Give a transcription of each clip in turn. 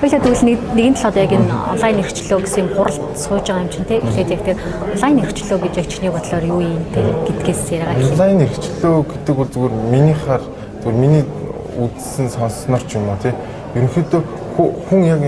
Хоёлаа тэгвэл нэгэн талаад яг энэ онлайн нэрчлөө гэсэн хуралд сууж байгаа юм чинь тий. Тэгэхээр яг тэр онлайн нэрчлөө гэж яг чиний бодлоор юу юм те гэдгээс яриагаа. Онлайн нэрчлөө гэдэг бол зүгээр миний хаар зүгээр миний үзсэн сонссноор ч юм уу тий. Ерөнхийдөө хүн яг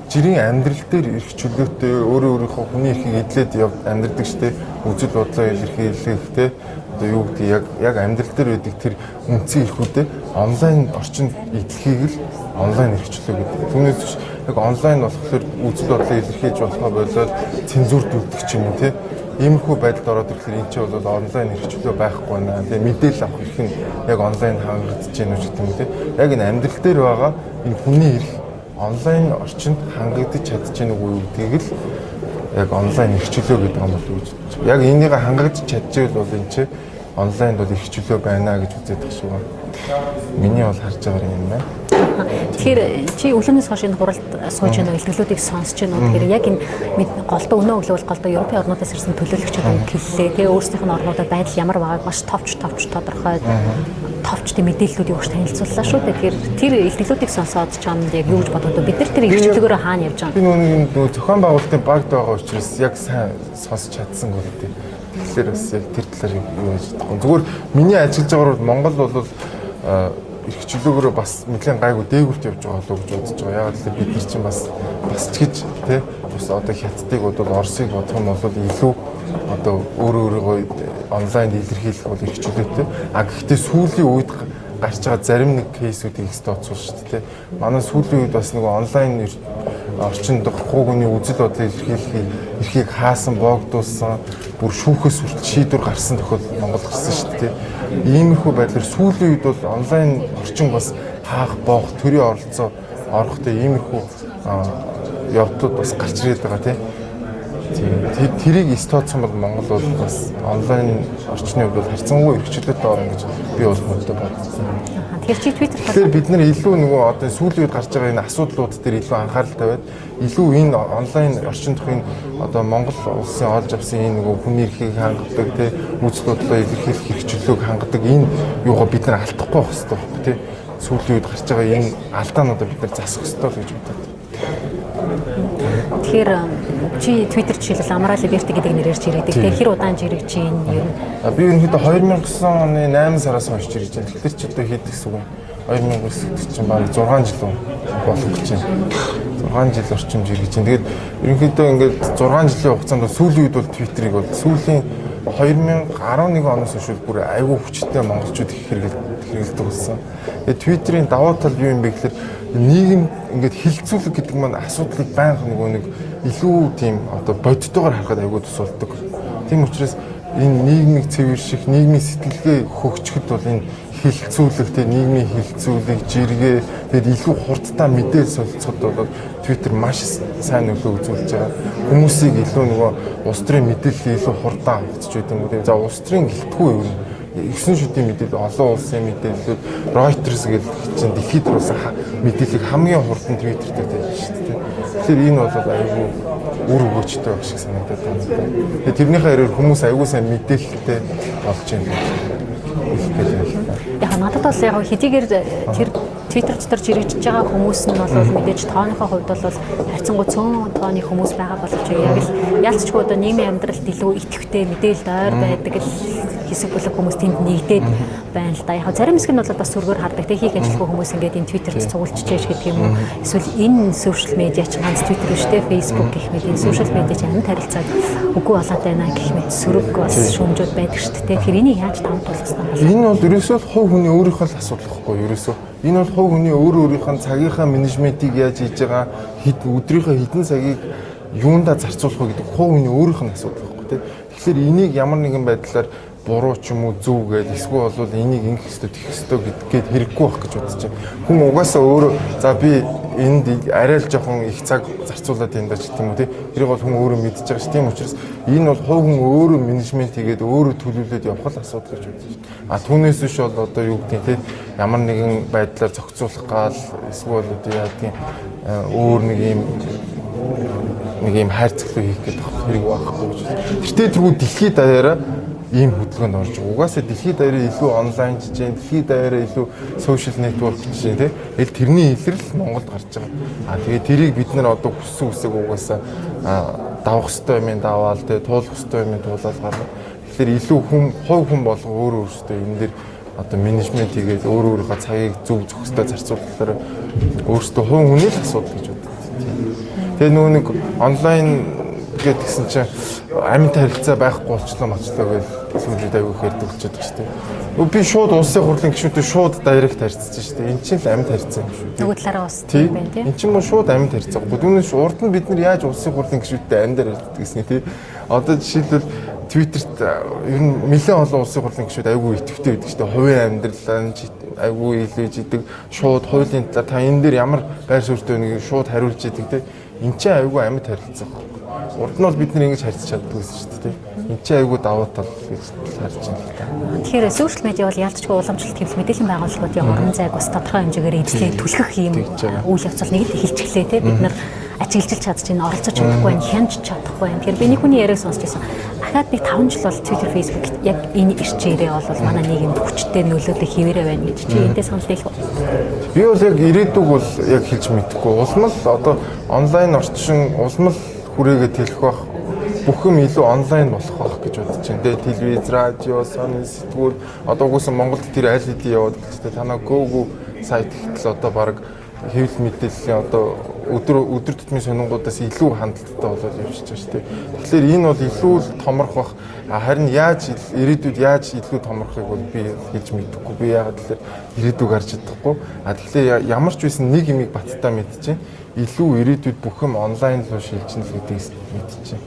жирийн амьдрал дээр ирэх чөлөөтэй өөрийнхөө хүний эрхийг эдлээд амьдрдаг штэ үзэл бодлоо илэрхийлэхтэй одоо юу гэдэг яг амьдрал дээр байдаг тэр үндсэн эрхүүдээ онлайн орчинд эдлэхийг л онлайн эрхчлөө гэдэг. Түүнээс биш яг онлайн болохоор үзэл бодлоо илэрхийлж болохоо болоод цензурдүүлдэг ч юм уу тий. Иймэрхүү байдалд ороод ирэхээр энэ ч бол онлайн эрхчлөө байхгүй наа. Тэгээ мэдээлэл авах эрх нь яг онлайн хангагдаж байна ч гэдэг юм тий. Яг энэ амьдрал дээр байгаа энэ хүний эрх онлайн орчинд хангагдаж чадчихна уу гэдгийг л яг онлайн эрхчлөө гэдэг юм болов уу гэж. Яг энийг хангаж чадчихвэл бол энэ чи онлайнд бол эрхчлөө байна гэж үзээд тах шүү. Миний бол харж байгаа юм байна. Тэгэхээр чи өглөөнөөс хойш энэ хуралд сууж байгаа илэрхийлүүдийг сонсч байна. Тэгэхээр яг энэ голдоо өнөө өглөө бол голдоо Европын орнуудаас ирсэн төлөөлөгчид хэллээ. Тэгээ өөрсдийнх нь орнуудад байдал ямар байгааг маш товч тодорхой товчтой мэдээллүүдийг өгч танилцууллаа шүү. Тэгэхээр тэр илэрхийлүүдийг сонсоод чамд яг юу гэж бодоод бид нар тэр эрхчлөгөөрөө хаана явж байгаа. Би нөгөө зохион байгуулалтын багт байгаа учраас яг сайн сонсч чадсан гоо гэдэг. Тэгэхээр бас яг тэр талаар юу гэж бодох. Зүгээр миний ажиллаж байгаагаар бол Монгол бол эрхчлөөгөөрөө бас нэлээд гайгүй дээгүүрт явж байгаа болов гэж бодож байгаа. Яг л бид нар чинь бас ч гэж тий бас одоо хятадыг бол Оросыг бодох юм бол илүү одоо өөрөөгөө онлайнд илэрхийлэх бол эрхчлөөтэй. А гэхдээ сүүлийн үед гарч байгаа зарим нэг кейсүүдийг их тооцоолж шүү дээ. Манай сүүлийн үед бас нөгөө онлайн орчинд хуугны үзэл бодлыг илэрхийлэх эрхийг хаасан, боогдуулсан, бүр шүүхээс хүртэл шийдвэр гарсан тохиолдол Монгол гарсан шүү дээ. Иймэрхүү байдлаар сүүлийн үед бол онлайн орчин бас хаах, боох, төрийн оролцоо орохдоо иймэрхүү явдлууд бас гарч ирээд байгаа тийм. Тэрийг стооцсон бол Монгол бол бас онлайн орчны хувьд бол харьцангуй эрхчлөлтөд орно гэж би бол боддог байна. Тэгэхээр чи Twitter Тэгэхээр бид нар илүү нөгөө одоо сүүлийн үед гарч байгаа энэ асуудлууд дээр илүү анхаарал тавиад илүү энэ онлайн орчин тухайн одоо Монгол улсын олж авсан энэ нөгөө хүний эрхийг хангадаг тий үзэл бодлоо илэрхийлэх эрхчлөлөөг хангадаг энэ юугаа бид нар алдахгүй байх хэрэгтэй байхгүй тий сүүлийн үед гарч байгаа энэ алдаануудаа бид нар засах хэрэгтэй л гэж боддог. Тэгэхээр чи Twitter жишээлбэл Амраа Либерти гэдэг нэрээр жирэгдэг. Тэгэхээр хэр удаан жирэгж юм ер нь? Би ерөнхийдөө 2009 оны 8 сараас хойш жирэгж байна. Тэгэхээр ч одоо хэд гэсэн үг вэ? 2009 чинь баг 6 жил болох гэж байна. 6 жил орчим жирэгж байна. Тэгээд ерөнхийдөө ингээд 6 жилийн хугацаанд сүүлийн үед бол Twitter-ыг бол сүүлийн 2011 оноос хойш бүр айгүй хүчтэй монголчууд их хэрэглэдэг болсон. Тэгээд Twitter-ийн давуу тал юу юм бэ гэхээр нийгэм ингээд хилцүүлэг гэдэг маань асуудлыг байнга нэг илүү тийм одоо бодтойгоор харахад айгүй тусалдаг. Тийм учраас энэ нийгмийг цэвэрших, нийгмийн сэтгэлгээ хөгжөхөд бол энэ хилцүүлэг, тийм нийгмийн хилцүүлэг, жиргээ тэгээд илүү хурдтай мэдээлэл солилцоход бол Twitter маш сайн нөлөө үзүүлж байгаа. Хүмүүсийг илүү нөгөө улс төрийн мэдээллийг илүү хурдан авчиж байдаг юм уу. За улс төрийн гэлтгүй юу? 9 шүдийн мэдээлэл, олон улсын мэдээллүүд, Reuters гэдэг чинь дэлхийд болсон мэдээллийг хамгийн хурдан Twitter дээр тавьж шүү дээ. Тэгэхээр энэ бол айгүй үр өгөөчтэй байх шиг санагдаад байна. Тэгээ тэрнийхээ хэрээр хүмүүс айгүй сайн мэдээлэлтэй болж байна. Яг надад бол яг хэдийгээр тэр Twitter дээр жирэгжиж байгаа хүмүүс нь бол мэдээж тооныхоо хувьд бол харьцангуй цөөн тооны хүмүүс байгаа боловч яг л ялцчгүй одоо нийгмийн амьдралд илүү идэвхтэй мэдээлэл ойр байдаг хэсэг бүлэг хүмүүс тэнд нэгдээд байна л да. Яг зарим хэсэг нь бол бас сүргээр хардаг. Тэг хийх ажилгүй хүмүүс ингээд энэ Twitter-д цугулчиж гэдэг юм уу? Эсвэл энэ сошиал медиа ч ганц Twitter биш те Facebook гэх мэт энэ сошиал медиа ч амт харилцаад үгүй болоод байна гэх мэт сөрөг бас шүүмжүүд байдаг шүү дээ. Тэгэхээр энийг яаж давж туулах вэ? Энэ бол ерөөсөө хувь хүний өөрийнхөө л асуудал байхгүй юу? Ерөөсөө энэ бол хувь хүний өөрийнхөө цагийнхаа менежментийг яаж хийж байгаа, өдрийнхөө хэдэн цагийг юундаа зарцуулах вэ гэдэг хувь хүний өөрийнх нь асуудал байхгүй тийм. Тэгэхээр энийг ямар нэгэн байдлаар буруу ч юм уу зөв гэдэг эсвэл бол энийг ингэх ёстой тэгэх ёстой гэдгээд хэрэггүй байх гэж бодож байна. Хүн угаасаа өөрөө за би энд арай л жоохон их цаг зарцуулаад энэ даа ч гэх юм уу тийм. Тэрийг бол хүн өөрөө мэдж байгаа ш. Тийм учраас энэ бол хувь хүн өөрөө менежмент хийгээд өөрөө төлөвлөд явах л асуудал гэж бодож байна. А түүнээс биш бол одоо юу гэдэг тийм ямар нэгэн байдлаар зохицуулах гал эсвэл одоо яа гэдэг өөр нэг юм хайрцаглал хийх гэдэг хэрэг байхгүй гэж. Тэртээ тэргүй дэлхийд даяараа ийм хөдөлгөөнд орж байгаа. Угаасаа дэлхийд даяараа илүү онлайн жижиг, дэлхийд даяараа илүү сошиал нэтворк жишээ тийм. Тэгэл тэрний илрэл Монголд гарч байгаа. Тэгээд тэрийг бид нар одоо хүссэн үсэг угаасаа давах ёстой юм даваал тийм, туулах ёстой юм туулаад гарна. Тэгэхээр илүү хувь хүн болго өөрөөсөө энэ дэр одоо менежмент хийгээд өөрийнхөө цагийг зөв зохистой зарцуулахаар өөрөөсөө хувь хүний л асуудал гэж боддог. Тэгээ нөгөө нэг онлайн гэдгсэн чинь амьд харилцаа байхгүй болчлоо мачлаа гэж сүүлийн аягүй ихээр төгсөж байгаа шүү дээ. Би шууд улсын хурлын гишүүнтэй шууд дайрект харьцаж шүү дээ. Энд чинь л амьд харилцаа юм шүү дээ. Нөгөө талаараа бас тийм байна тийм. Энд чинь мөн шууд амьд харилцаа. Түүнээс урд нь бид нар яаж улсын хурлын гишүүнтэй амьдаар харилцдаг гэсэн тийм. Одоо жишээлбэл Твиттерт ер нь нэлээд олон улсын хурлын гишүүд аягүй идэвхтэй байдаг шүү дээ. Хувийн амьдралаа аягүй илээж идэг. Шууд хуулийн талаар та энэ дээр ямар байр суурьтай байгааг шууд хариулж идэг тийм. Энд чинь аягүй амьд харилцаа. Урд нь бол бид нар ингэж харьцаж чаддгүй шүү дээ. Энд чинь аягүй давуу тал гэж харж байна л да. Тэгэхээр сошиал медиа бол ялцчгүй уламжлалт хэвлэл мэдээллийн байгууллагуудын орон зайг бас тодорхой хэмжээгээр эзлээ түлхэх юм үйл явц бол нэг л эхэлчихлээ тийм. Бид нар ажиглаж чадчих чинь оролцож чадахгүй байх, хянж чадахгүй байх. Тэгэхээр би нэг хүний яриаг сонсч байсан. Дахиад нэг 5 жил бол Twitter, Facebook яг энэ ирчээрээ бол манай нийгэмд хүчтэй нөлөөлөх хэвээрээ байна гэж чи энэтэй санал нийлэх үү? Би бол яг ирээдүг бол яг хэлж мэдэхгүй. Улам л одоо онлайн орчин улам л хүрээгээ тэлэх бах. Бүх юм илүү онлайн болох байх гэж бодож байна. Тэгээ телевиз, радио, сонин сэтгүүл одоо угсаа Монголд тэр аль хэдийн яваад гэхдээ танаа Google сайт гэтэл одоо баг хэвлэл мэдээллийн одоо өдөр тутмын сонингуудаас илүү хандлттай болоод явж байгаа шүү дээ. Тэгэхээр энэ бол илүү томрох бах. Харин яаж ирээдүйд яаж илүү томрохыг бол би хэлж мэдэхгүй. Би яагаад тэгэхээр ирээдүг харж чадахгүй. Тэгэхээр ямар ч байсан нэг юмыг баттаа мэдчихээн. Илүү ирээдүйд бүх юм онлайн руу шилжинэ гэдгийг мэдчихээн.